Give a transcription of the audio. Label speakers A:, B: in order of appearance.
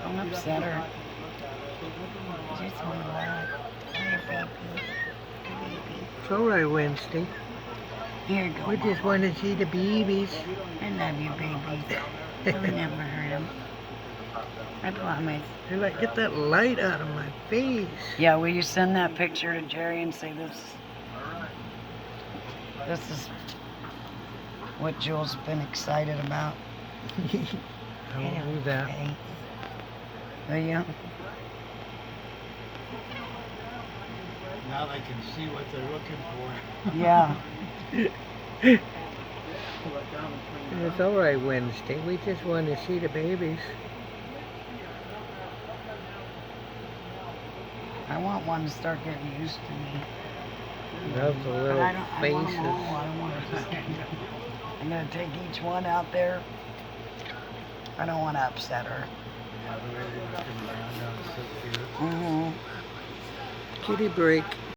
A: Don't upset her. Just want to laugh. Hey, baby. Hey, baby.
B: It's alright, Wednesday.
A: Here you go,
B: We just
A: Mama.
B: want to see the babies.
A: I love you, babies. I would never hurt them. I promise.
B: They're like, get that light out of my face.
A: Yeah, will you send that picture to Jerry and say this is what Jules been excited about?
B: I won't do that.
A: Will you?
C: Now they can see what they're looking for.
A: Yeah.
B: It's alright, Wednesday. We just want to see the babies.
A: I want one to start getting used to me.
B: Love the
A: But
B: little
A: I want them
B: faces.
A: all. I don't want to just... I'm going to take each one out there. I don't want to upset her.
C: Yeah, the way they're looking around on so cute.
A: Mm-hmm.
B: Kitty break.